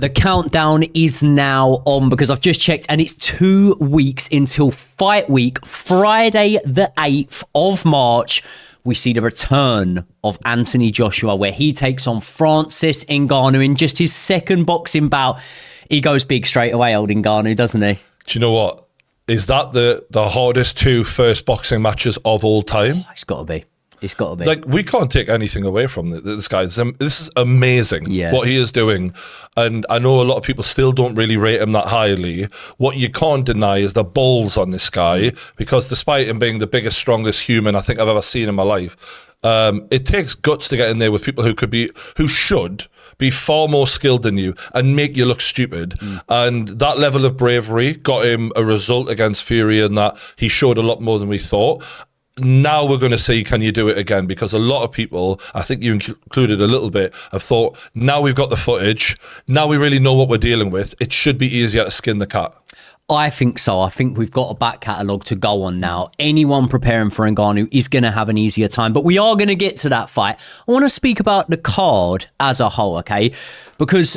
The countdown is now on because I've just checked and it's 2 weeks until fight week. Friday the 8th of March, we see the return of Anthony Joshua where he takes on Francis Ngannou in just his second boxing bout. He goes big straight away, old Ngannou, doesn't he? Do you know what? Is that the hardest two first boxing matches of all time? It's got to be. It's got to be. Like, we can't take anything away from this guy. This is amazing, what he is doing. And I know a lot of people still don't really rate him that highly. What you can't deny is the balls on this guy, because despite him being the biggest, strongest human I think I've ever seen in my life, it takes guts to get in there with people who should be far more skilled than you and make you look stupid. And that level of bravery got him a result against Fury, and that he showed a lot more than we thought. Now we're going to see, can you do it again? Because a lot of people, I think you included a little bit, have thought, now we've got the footage, now we really know what we're dealing with, it should be easier to skin the cat. I think so. I think we've got a back catalogue to go on now. Anyone preparing for Ngannou is going to have an easier time, but we are going to get to that fight. I want to speak about the card as a whole, okay? Because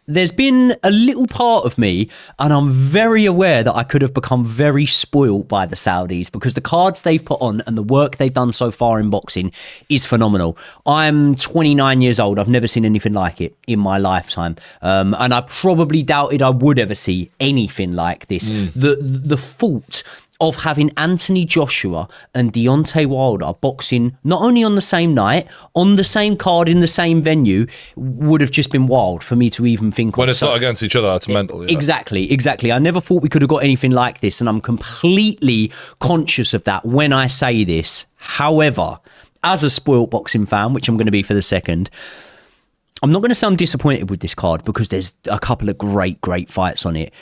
there's been a little part of me, and I'm very aware that I could have become very spoiled by the Saudis, because the cards they've put on and the work they've done so far in boxing is phenomenal. I'm 29 years old. I've never seen anything like it in my lifetime. And I probably doubted I would ever see anything like this. The fault of having Anthony Joshua and Deontay Wilder boxing not only on the same night, on the same card, in the same venue, would have just been wild for me to even think when of. It's not against each other, it's mental. Yeah. Exactly. I never thought we could have got anything like this, and I'm completely conscious of that when I say this. However, as a spoilt boxing fan, which I'm going to be for the second, I'm not going to say I'm disappointed with this card, because there's a couple of great fights on it.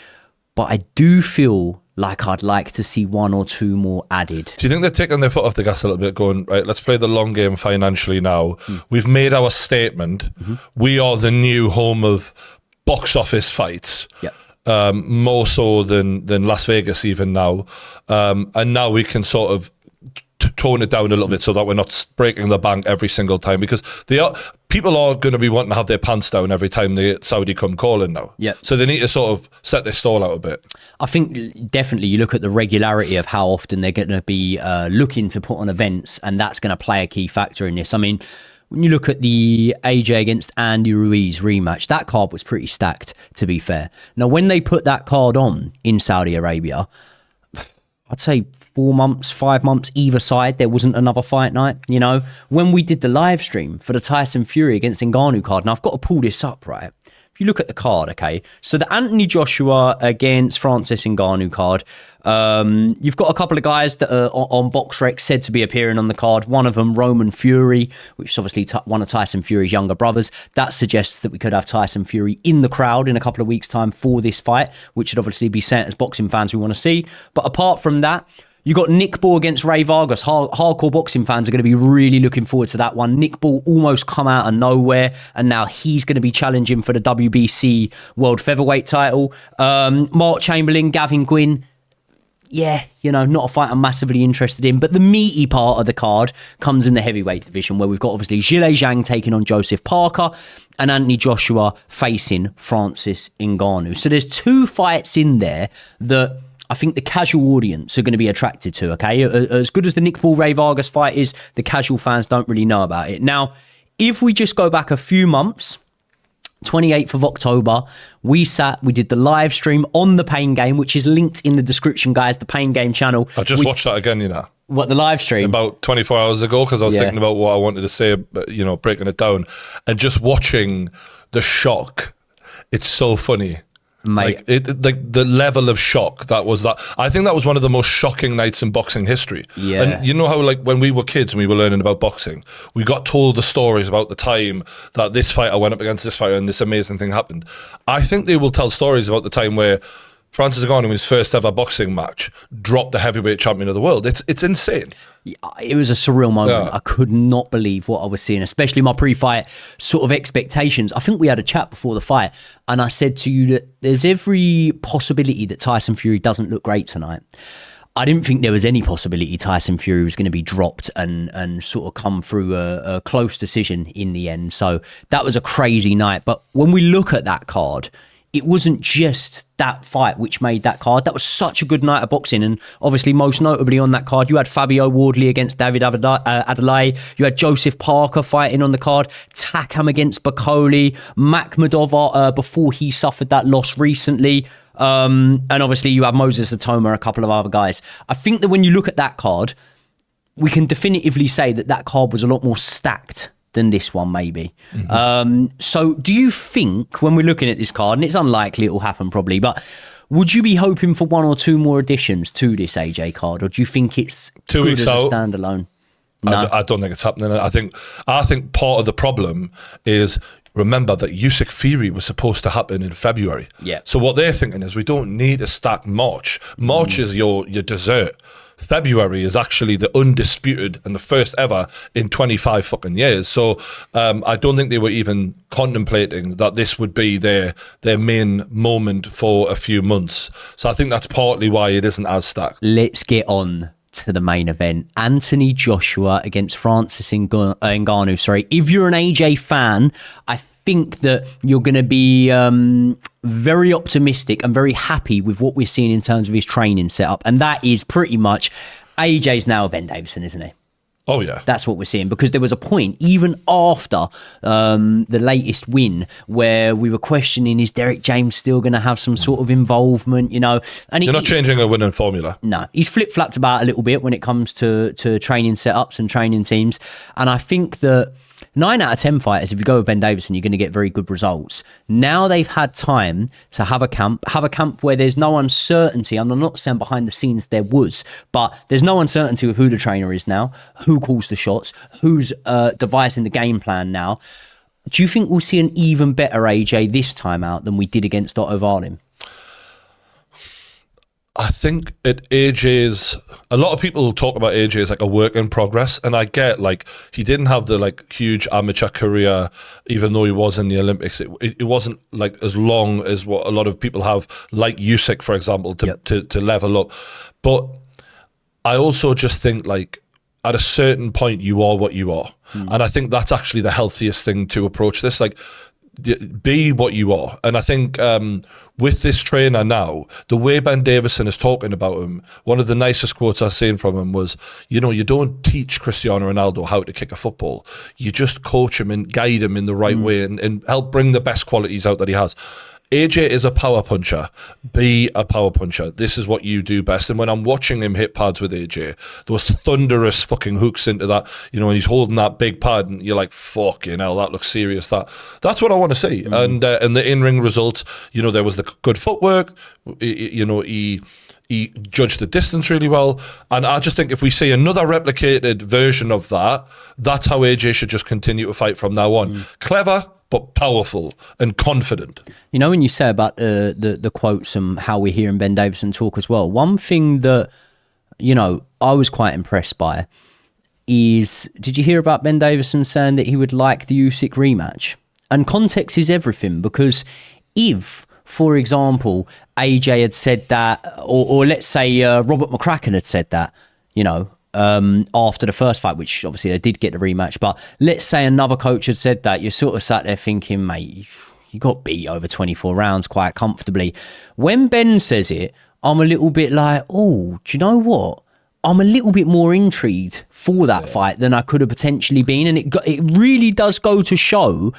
But I do feel like I'd like to see one or two more added. Do you think they're taking their foot off the gas a little bit, going, right, let's play the long game financially now. We've made our statement. We are the new home of box office fights. Yep. More so than Las Vegas even now. And now we can sort of tone it down a little bit so that we're not breaking the bank every single time, because people are going to be wanting to have their pants down every time the Saudi come calling now. Yep. So they need to sort of set their stall out a bit. I think definitely you look at the regularity of how often they're going to be looking to put on events, and that's going to play a key factor in this. I mean, when you look at the AJ against Andy Ruiz rematch, that card was pretty stacked, to be fair. Now, when they put that card on in Saudi Arabia, I'd say 4 months, 5 months either side, there wasn't another fight night. You know, when we did the live stream for the Tyson Fury against Ngannou card, and I've got to pull this up, right? If you look at the card, okay, so the Anthony Joshua against Francis Ngannou card, you've got a couple of guys that are on BoxRec said to be appearing on the card. One of them, Roman Fury, which is obviously one of Tyson Fury's younger brothers. That suggests that we could have Tyson Fury in the crowd in a couple of weeks' time for this fight, which would obviously be sent as boxing fans we want to see. But apart from that, you got Nick Ball against Ray Vargas. Hardcore boxing fans are going to be really looking forward to that one. Nick Ball almost come out of nowhere, and now he's going to be challenging for the WBC World Featherweight title. Mark Chamberlain, Gavin Gwynn. Yeah, you know, not a fight I'm massively interested in. But the meaty part of the card comes in the heavyweight division, where we've got obviously Zhilei Zhang taking on Joseph Parker and Anthony Joshua facing Francis Ngannou. So there's two fights in there that I think the casual audience are going to be attracted to, okay? As good as the Nick Paul Ray Vargas fight is, the casual fans don't really know about it. Now, if we just go back a few months, 28th of October, we did the live stream on the Pain Game, which is linked in the description, guys, the Pain Game channel. I just watched that again, you know. What, the live stream? About 24 hours ago, because I was thinking about what I wanted to say, you know, breaking it down. And just watching the shock, it's so funny. Mate. Like the level of shock that was that. I think that was one of the most shocking nights in boxing history. Yeah. And you know how, like, when we were kids and we were learning about boxing, we got told the stories about the time that this fighter went up against this fighter and this amazing thing happened. I think they will tell stories about the time where Francis Ngannou, in his first ever boxing match, dropped the heavyweight champion of the world. It's insane. It was a surreal moment. Yeah. I could not believe what I was seeing, especially my pre-fight sort of expectations. I think we had a chat before the fight, and I said to you that there's every possibility that Tyson Fury doesn't look great tonight. I didn't think there was any possibility Tyson Fury was going to be dropped and sort of come through a close decision in the end. So that was a crazy night. But when we look at that card, it wasn't just that fight which made that card. That was such a good night of boxing. And obviously, most notably on that card, you had Fabio Wardley against David Adeleye. You had Joseph Parker fighting on the card. Takam against Bakoli. Makhmudov before he suffered that loss recently. And obviously, you have Moses Atoma, a couple of other guys. I think that when you look at that card, we can definitively say that that card was a lot more stacked than this one, maybe. So do you think, when we're looking at this card, and it's unlikely it will happen probably, but would you be hoping for one or two more additions to this AJ card, or do you think it's 2 weeks as out, a standalone? No. I don't think it's happening. I think part of the problem is, remember that Usyk Fury was supposed to happen in February. Yeah. So what they're thinking is, we don't need a stacked March. March is your dessert. February is actually the undisputed and the first ever in 25 fucking years. So I don't think they were even contemplating that this would be their main moment for a few months. So I think that's partly why it isn't as stacked. Let's get on to the main event. Anthony Joshua against Francis Ngannou. Sorry. If you're an AJ fan, I think that you're going to be very optimistic and very happy with what we're seeing in terms of his training setup. And that is pretty much AJ's now Ben Davison, isn't he? Oh, yeah. That's what we're seeing, because there was a point, even after the latest win, where we were questioning, is Derek James still going to have some sort of involvement, you know? And You're not changing a winning formula. No, he's flip-flopped about a little bit when it comes to training setups and training teams. And I think that 9 out of 10 fighters, if you go with Ben Davison, you're going to get very good results. Now they've had time to have a camp where there's no uncertainty. I'm not saying behind the scenes there was, but there's no uncertainty with who the trainer is now, who calls the shots, who's devising the game plan now. Do you think we'll see an even better AJ this time out than we did against Otto Wallin? I think AJ's, a lot of people talk about AJ as like a work in progress, and I get, like, he didn't have the like huge amateur career, even though he was in the Olympics. It wasn't like as long as what a lot of people have, like Usyk, for example, to level up. But I also just think, like, at a certain point, you are what you are. And I think that's actually the healthiest thing to approach this. Like, be what you are. And I think with this trainer now, the way Ben Davison is talking about him, one of the nicest quotes I've seen from him was, you know, you don't teach Cristiano Ronaldo how to kick a football. You just coach him and guide him in the right way and help bring the best qualities out that he has. AJ is a power puncher. Be a power puncher. This is what you do best. And when I'm watching him hit pads with AJ, those thunderous fucking hooks into that, you know, and he's holding that big pad, and you're like, fucking hell, that looks serious. That's what I want to see. And the in-ring results, you know, there was the good footwork. You know, he judged the distance really well. And I just think if we see another replicated version of that, that's how AJ should just continue to fight from now on. Clever, but powerful and confident. You know, when you say about the quotes and how we're hearing Ben Davison talk as well, one thing that, you know, I was quite impressed by is, did you hear about Ben Davison saying that he would like the Usyk rematch? And context is everything, because if, for example, AJ had said that, or let's say Robert McCracken had said that, you know, after the first fight, which obviously they did get the rematch, but let's say another coach had said that, you're sort of sat there thinking, mate, you got beat over 24 rounds quite comfortably. When Ben says it, I'm a little bit like, oh, do you know what? I'm a little bit more intrigued for that fight than I could have potentially been. And it really does go to show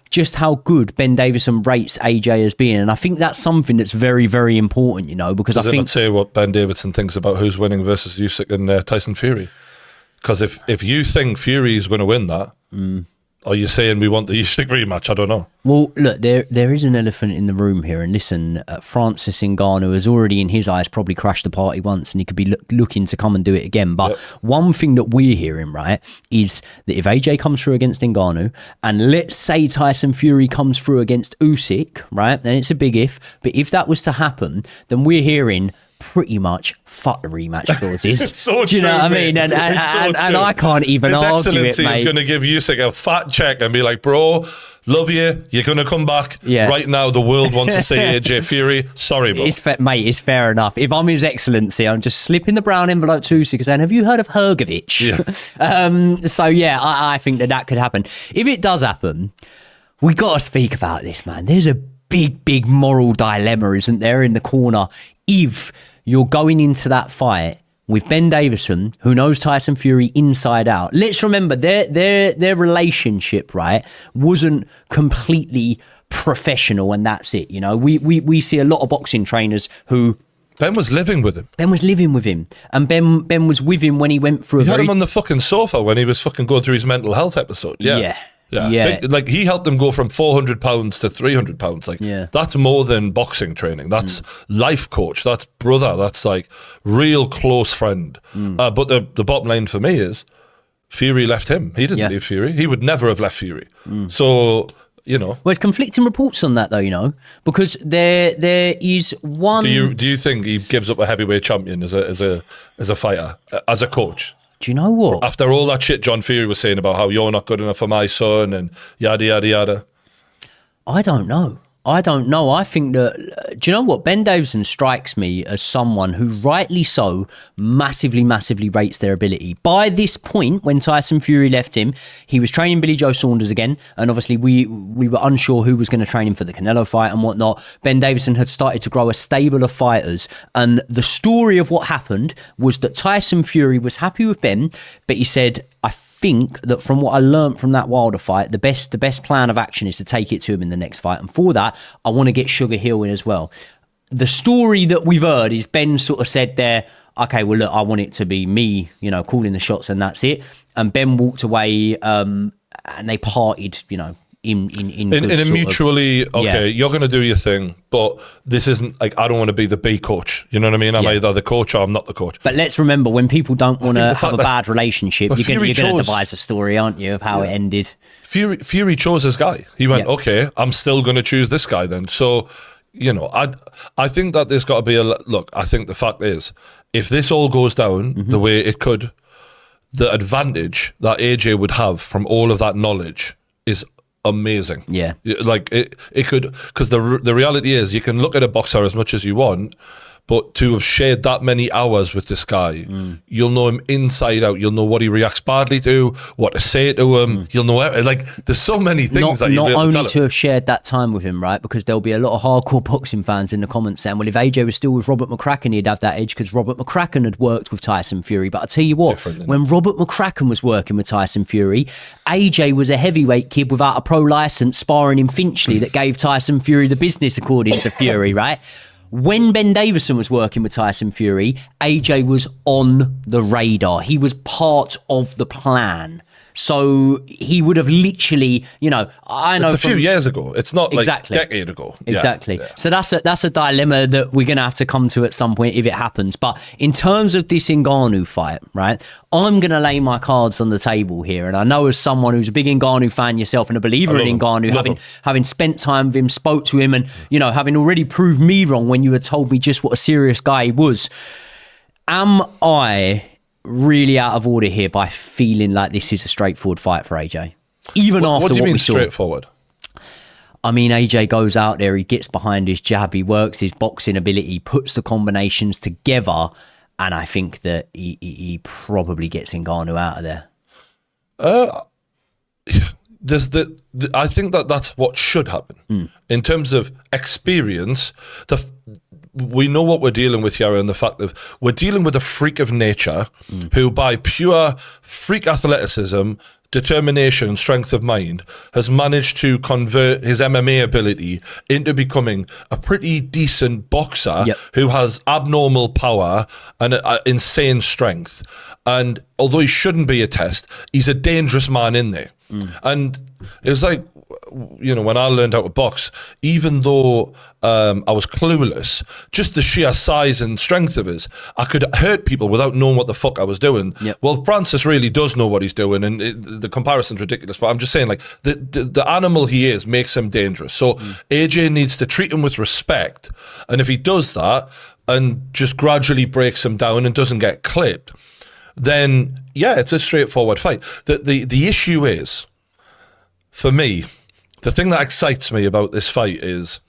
just how good Ben Davison rates AJ as being. And I think that's something that's very, very important, you know, because I think... Does it say what Ben Davison thinks about who's winning versus Usyk and Tyson Fury? Because if you think Fury is going to win that, are you saying we want the Usyk rematch? I don't know. Well, look, there is an elephant in the room here. And listen, Francis Ngannou has already, in his eyes, probably crashed the party once, and he could be looking to come and do it again. But one thing that we're hearing, right, is that if AJ comes through against Ngannou, and let's say Tyson Fury comes through against Usyk, right, then it's a big if. But if that was to happen, then we're hearing pretty much fuck the rematch clauses. It's so Do you know true, what I mate. mean? And I can't even His argue it, Excellency mate. is going to give Usyk a fat check and be like, bro, love you. You're going to come back. Yeah. Right now, the world wants to say AJ Fury. Sorry, bro. Mate, it's fair enough. If I'm His Excellency, I'm just slipping the brown envelope to Usyk saying, have you heard of Hergovich? Yeah. So, yeah, I think that could happen. If it does happen, we got to speak about this, man. There's a big moral dilemma, isn't there, in the corner? If you're going into that fight with Ben Davison, who knows Tyson Fury inside out. Let's remember their relationship, right, wasn't completely professional, and that's it. You know, we see a lot of boxing trainers who. Ben was living with him. Ben was living with him, and Ben was with him when he went through. He had him on the fucking sofa when he was fucking going through his mental health episode. Yeah. Like, he helped them go from 400 pounds to 300 pounds. Like, that's more than boxing training. That's life coach. That's brother. That's like real close friend. But the bottom line for me is Fury left him. He didn't leave Fury. He would never have left Fury. So, you know. Well, there's conflicting reports on that, though, you know, because there is one. Do you think he gives up a heavyweight champion as a fighter, as a coach? Do you know what? After all that shit John Fury was saying about how you're not good enough for my son and yada, yada, yada. I don't know. I think that, do you know what? Ben Davison strikes me as someone who, rightly so, massively rates their ability. By this point, when Tyson Fury left him, he was training Billy Joe Saunders again. And obviously, we were unsure who was going to train him for the Canelo fight and whatnot. Ben Davison had started to grow a stable of fighters. And the story of what happened was that Tyson Fury was happy with Ben, but he said, I think that from what I learned from that Wilder fight, the best plan of action is to take it to him in the next fight. And for that, I want to get Sugar Hill in as well. The story that we've heard is Ben sort of said there, okay, well, look, I want it to be me, you know, calling the shots, and that's it. And Ben walked away and they parted, you know, in a mutually, you're going to do your thing, but this isn't like, I don't want to be the B coach. You know what I mean? I'm either the coach or I'm not the coach. But let's remember, when people don't want to have a bad relationship, you're going to devise a story, aren't you, of how it ended. Fury chose his guy. He went, okay, I'm still going to choose this guy then. So, you know, I think that there's got to be look, I think the fact is, if this all goes down the way it could, the advantage that AJ would have from all of that knowledge is amazing. Yeah. Like it could, because the reality is, you can look at a boxer as much as you want, but to have shared that many hours with this guy, you'll know him inside out. You'll know what he reacts badly to, what to say to him. You'll know, like, there's so many things that you'll be able to tell him. Not only to have shared that time with him, right? Because there'll be a lot of hardcore boxing fans in the comments saying, well, if AJ was still with Robert McCracken, he'd have that edge because Robert McCracken had worked with Tyson Fury. But I tell you what, when Robert McCracken was working with Tyson Fury, AJ was a heavyweight kid without a pro license sparring in Finchley that gave Tyson Fury the business, according to Fury, right? When Ben Davison was working with Tyson Fury, AJ was on the radar. He was part of the plan. So he would have literally, you know, I know it's a few years ago. It's not exactly. Like a decade ago. Exactly. Yeah. So that's a dilemma that we're going to have to come to at some point if it happens. But in terms of this Ngannou fight, right, I'm going to lay my cards on the table here. And I know, as someone who's a big Ngannou fan yourself and a believer in Ngannou, having spent time with him, spoke to him, and, you know, having already proved me wrong when you had told me just what a serious guy he was, am I really out of order here by feeling like this is a straightforward fight for AJ? Even after what do you mean we saw. Straightforward? I mean, AJ goes out there, he gets behind his jab, he works his boxing ability, puts the combinations together, and I think that he probably gets Ngannou out of there. I think that's what should happen. In terms of experience, we know what we're dealing with here, and the fact that we're dealing with a freak of nature who, by pure freak athleticism, determination, strength of mind, has managed to convert his MMA ability into becoming a pretty decent boxer who has abnormal power and insane strength. And although he shouldn't be a test, he's a dangerous man in there. And it was like, when I learned how to box, even though I was clueless, just the sheer size and strength of it, I could hurt people without knowing what the fuck I was doing. Yep. Well, Francis really does know what he's doing, and the comparison's ridiculous, but I'm just saying, like, the animal he is makes him dangerous. So AJ needs to treat him with respect, and if he does that and just gradually breaks him down and doesn't get clipped, then yeah, it's a straightforward fight. The issue is, for me, the thing that excites me about this fight is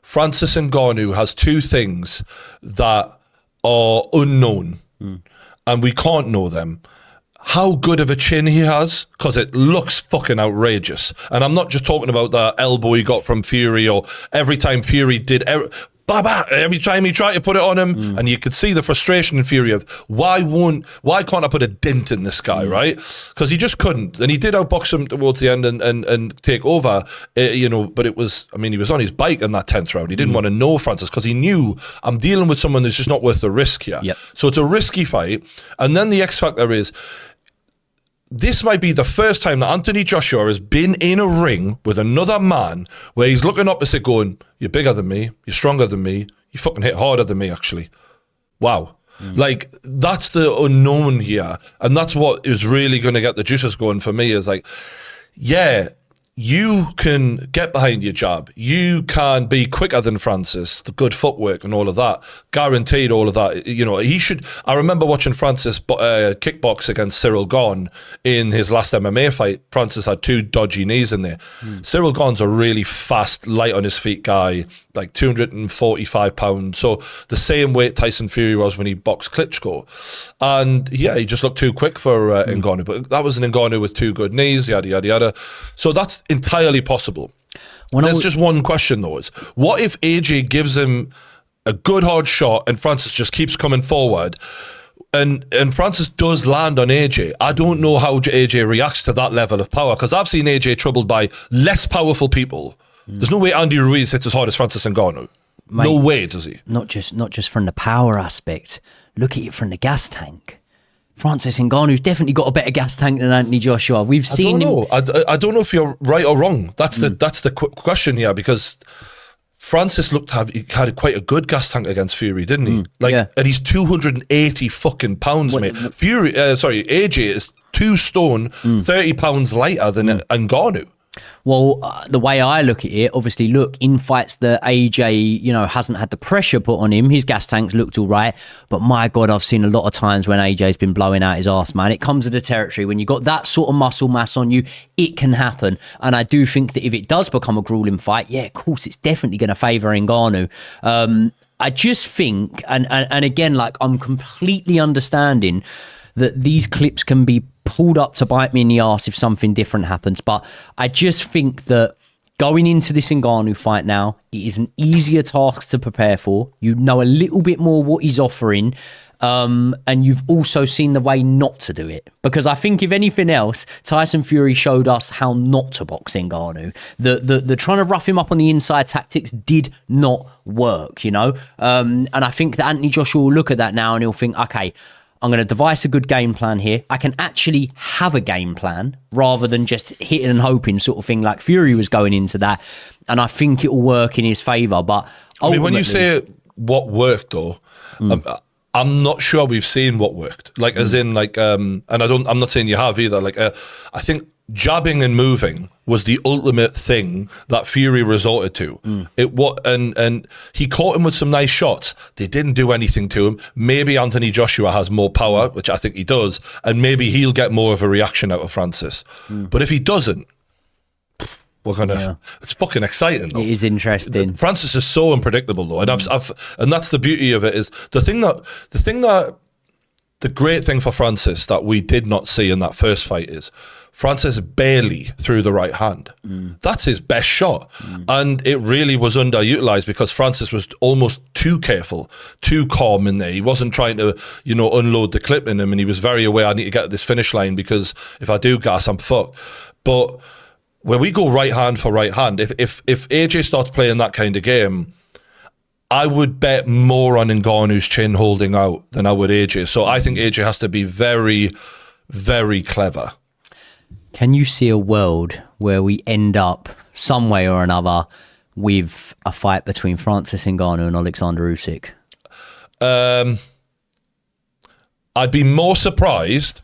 Francis Ngannou has two things that are unknown, and we can't know them. How good of a chin he has, because it looks fucking outrageous. And I'm not just talking about the elbow he got from Fury, or every time Fury did... every time he tried to put it on him, and you could see the frustration and fury of why can't I put a dent in this guy, right? Because he just couldn't, and he did outbox him towards the end and take over, but it was, I mean, he was on his bike in that 10th round. He didn't want to know Francis because he knew, I'm dealing with someone that's just not worth the risk here. Yep. So it's a risky fight. And then the X factor is, this might be the first time that Anthony Joshua has been in a ring with another man where he's looking opposite going, you're bigger than me, you're stronger than me, you fucking hit harder than me, actually. Wow. Like, that's the unknown here. And that's what is really going to get the juices going for me, is like, yeah, you can get behind your jab. You can be quicker than Francis, the good footwork and all of that. Guaranteed all of that. He should... I remember watching Francis kickbox against Cyril Gane in his last MMA fight. Francis had two dodgy knees in there. Cyril Gane's a really fast, light on his feet guy, like 245 pounds. So the same weight Tyson Fury was when he boxed Klitschko. And yeah, he just looked too quick for Ngannou. But that was an Ngannou with two good knees, yada, yada, yada. So that's entirely possible. There's just one question though, is what if AJ gives him a good hard shot and Francis just keeps coming forward, and Francis does land on AJ? I don't know how AJ reacts to that level of power, because I've seen AJ troubled by less powerful people. There's no way Andy Ruiz hits as hard as Francis Ngannou. Mate, no way does he. Not just from the power aspect. Look at it from the gas tank. Francis Ngannou's definitely got a better gas tank than Anthony Joshua. We've seen him. I don't know if you're right or wrong. That's the question here, because Francis had quite a good gas tank against Fury, didn't he? And he's 280 fucking pounds, mate. AJ is 2 stone, 30 pounds lighter than Ngannou. Well, the way I look at it, obviously, in fights that AJ, hasn't had the pressure put on him, his gas tanks looked all right. But my God, I've seen a lot of times when AJ's been blowing out his arse, man. It comes to the territory. When you got that sort of muscle mass on you, it can happen. And I do think that if it does become a grueling fight, yeah, of course, it's definitely going to favour Ngannou. I just think, and again, like, I'm completely understanding that these clips can be pulled up to bite me in the arse if something different happens. But I just think that going into this Ngannou fight now, it is an easier task to prepare for. You know a little bit more what he's offering. And you've also seen the way not to do it. Because I think, if anything else, Tyson Fury showed us how not to box Ngannou. The trying to rough him up on the inside tactics did not work, And I think that Anthony Joshua will look at that now and he'll think, okay, I'm going to devise a good game plan here. I can actually have a game plan rather than just hitting and hoping sort of thing, like Fury was going into that. And I think it will work in his favour. But when you say what worked, though, I'm not sure we've seen what worked. Like, as in, like, and I'm not saying you have either. Like, I think jabbing and moving was the ultimate thing that Fury resorted to. And he caught him with some nice shots. They didn't do anything to him. Maybe Anthony Joshua has more power, which I think he does, and maybe he'll get more of a reaction out of Francis. But if he doesn't, we're gonna. It's fucking exciting, though. It is interesting. Francis is so unpredictable, though, and and that's the beauty of it. Is the great thing for Francis that we did not see in that first fight is Francis barely threw the right hand. That's his best shot. And it really was underutilized because Francis was almost too careful, too calm in there. He wasn't trying to, unload the clip in him, and he was very aware, I need to get to this finish line because if I do gas, I'm fucked. But when we go right hand for right hand, if AJ starts playing that kind of game, I would bet more on Ngannou's chin holding out than I would AJ. So I think AJ has to be very, very clever. Can you see a world where we end up some way or another with a fight between Francis Ngannou and Alexander Usyk? I'd be more surprised.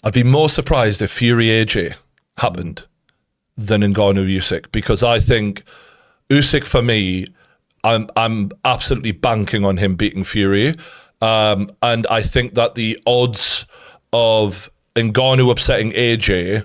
I'd be more surprised if Fury AJ happened than Ngannou Usyk, because I think Usyk, for me, I'm absolutely banking on him beating Fury, and I think that the odds of Ngannou upsetting AJ,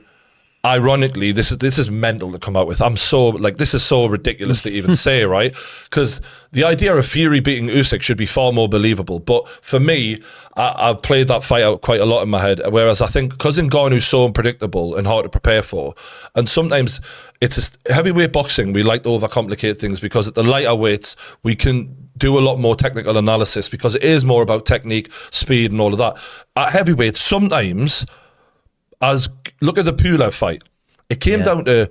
ironically, this is mental to come out with. I'm so, like, this is so ridiculous to even say, right? Because the idea of Fury beating Usyk should be far more believable. But for me, I've played that fight out quite a lot in my head. Whereas I think because Ngannou's so unpredictable and hard to prepare for, and sometimes it's heavyweight boxing, we like to overcomplicate things, because at the lighter weights we can do a lot more technical analysis because it is more about technique, speed, and all of that. At heavyweight, sometimes, look at the Pulev fight. It came down to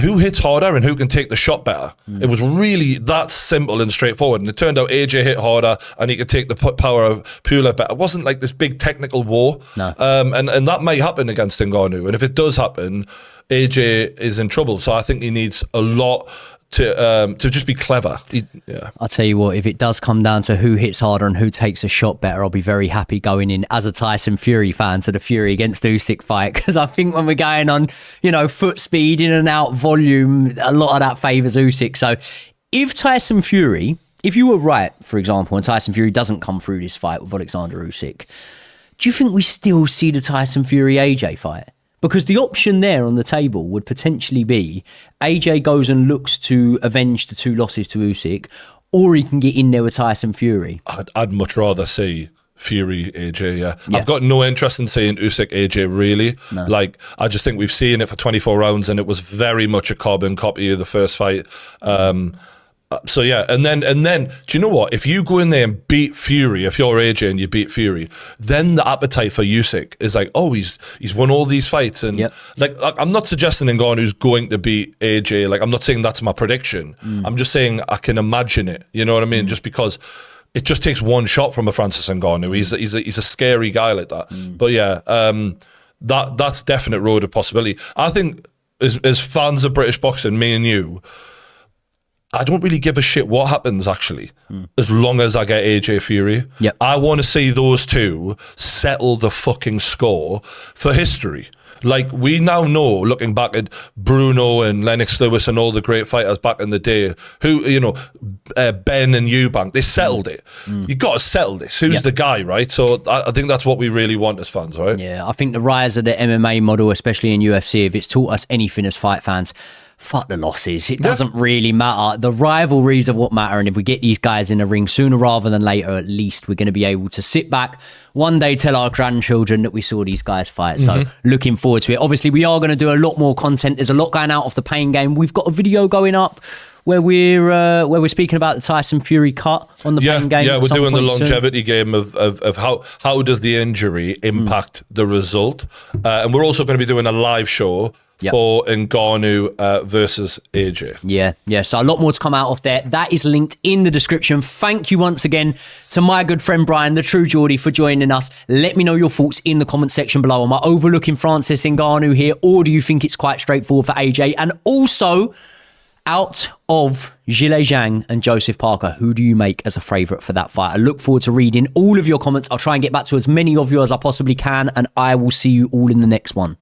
who hits harder and who can take the shot better. It was really that simple and straightforward. And it turned out AJ hit harder and he could take the power of Pulev better. It wasn't like this big technical war. No. And that might happen against Ngannou. And if it does happen, AJ is in trouble. So I think he needs a lot to just be clever. I'll tell you what, if it does come down to who hits harder and who takes a shot better, I'll be very happy going in as a Tyson Fury fan to the Fury against Usyk fight, because I think when we're going on, foot speed, in and out volume, a lot of that favours Usyk. So if Tyson Fury, if you were right, for example, and Tyson Fury doesn't come through this fight with Alexander Usyk, do you think we still see the Tyson Fury AJ fight? Because the option there on the table would potentially be AJ goes and looks to avenge the 2 losses to Usyk, or he can get in there with Tyson Fury. I'd much rather see Fury AJ, yeah. I've got no interest in seeing Usyk AJ, really. No. Like, I just think we've seen it for 24 rounds and it was very much a carbon copy of the first fight. So yeah, and then, do you know what? If you go in there and beat Fury, if you're AJ and you beat Fury, then the appetite for Usyk is like, oh, he's won all these fights, and like I'm not suggesting Ngannou's going to beat AJ. Like, I'm not saying that's my prediction. I'm just saying I can imagine it. You know what I mean? Just because it just takes one shot from a Francis Ngannou. He's a scary guy like that. But yeah, that's definite road of possibility. I think as fans of British boxing, me and you, I don't really give a shit what happens, actually, as long as I get AJ Fury. Yep. I want to see those two settle the fucking score for history. Like, we now know, looking back at Bruno and Lennox Lewis and all the great fighters back in the day, who, Ben and Eubank, they settled it. You got to settle this. Who's the guy, right? So I think that's what we really want as fans, right? Yeah, I think the rise of the MMA model, especially in UFC, if it's taught us anything as fight fans, fuck the losses. It doesn't really matter. The rivalries are what matter. And if we get these guys in the ring sooner rather than later, at least we're going to be able to sit back one day, tell our grandchildren that we saw these guys fight. So looking forward to it. Obviously, we are going to do a lot more content. There's a lot going out of the Pain game. We've got a video going up where we're speaking about the Tyson Fury cut on the Pain game. Yeah, we're doing the longevity game of how does the injury impact the result. And we're also going to be doing a live show for Ngannou versus AJ. Yeah. So a lot more to come out of there. That is linked in the description. Thank you once again to my good friend Brian, the True Geordie, for joining us. Let me know your thoughts in the comment section below. Am I overlooking Francis Ngannou here, or do you think it's quite straightforward for AJ? And also, out of Zhilei Zhang and Joseph Parker, who do you make as a favourite for that fight? I look forward to reading all of your comments. I'll try and get back to as many of you as I possibly can, and I will see you all in the next one.